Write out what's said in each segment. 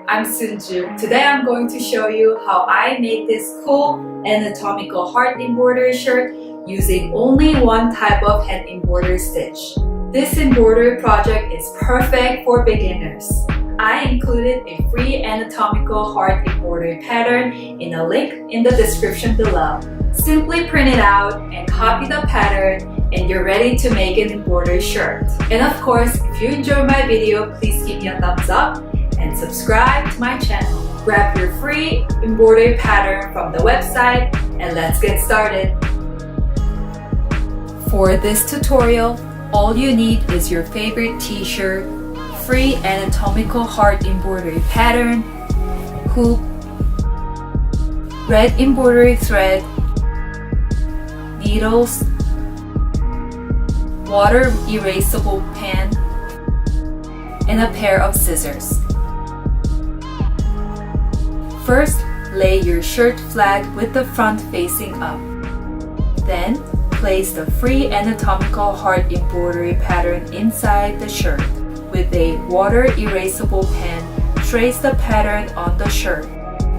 I'm Sunju. Today I'm going to show you how I made this cool anatomical heart embroidery shirt using only one type of hand embroidery stitch. This embroidery project is perfect for beginners. I included a free anatomical heart embroidery pattern in a link in the description below. Simply print it out and copy the pattern and you're ready to make an embroidery shirt. And of course, if you enjoyed my video, please give me a thumbs up and subscribe to my channel. Grab your free embroidery pattern from the website and let's get started. For this tutorial, all you need is your favorite t-shirt, free anatomical heart embroidery pattern, hoop, red embroidery thread, needles, water erasable pen, and a pair of scissors. First, lay your shirt flat with the front facing up. Then, place the free anatomical heart embroidery pattern inside the shirt. With a water erasable pen, trace the pattern on the shirt.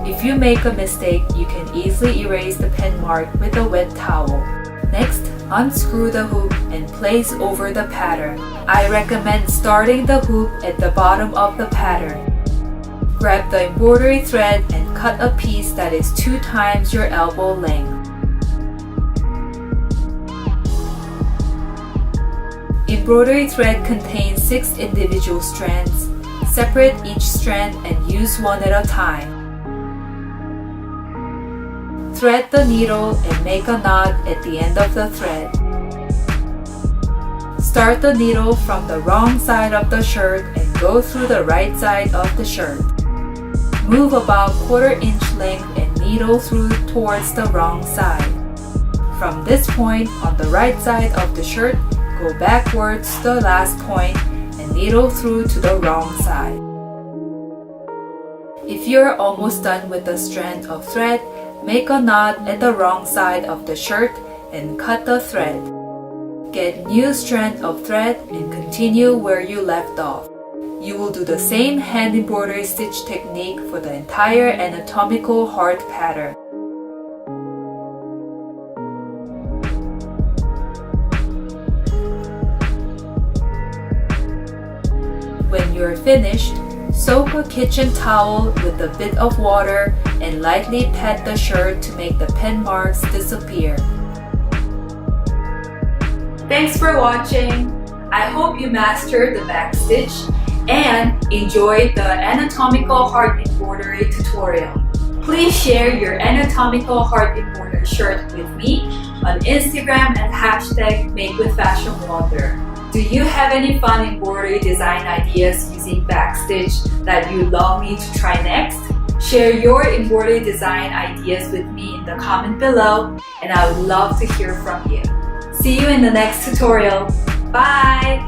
If you make a mistake, you can easily erase the pen mark with a wet towel. Next, unscrew the hoop and place over the pattern. I recommend starting the hoop at the bottom of the pattern. Grab the embroidery thread and cut a piece that is 2 times your elbow length. Embroidery thread contains 6 individual strands. Separate each strand and use one at a time. Thread the needle and make a knot at the end of the thread. Start the needle from the wrong side of the shirt and go through the right side of the shirt. Move about 1/4 inch length and needle through towards the wrong side. From this point on the right side of the shirt, go backwards to the last point and needle through to the wrong side. If you're almost done with the strand of thread, make a knot at the wrong side of the shirt and cut the thread. Get new strand of thread and continue where you left off. You will do the same hand embroidery stitch technique for the entire anatomical heart pattern. When you're finished, soak a kitchen towel with a bit of water and lightly pat the shirt to make the pen marks disappear. Thanks for watching. I hope you mastered the backstitch and enjoyed the anatomical heart embroidery tutorial. Please share your anatomical heart embroidery shirt with me on Instagram and #MakeWithFashionWonder. Do you have any fun embroidery design ideas using backstitch that you'd love me to try next? Share your embroidery design ideas with me in the comment below and I would love to hear from you. See you in the next tutorial. Bye!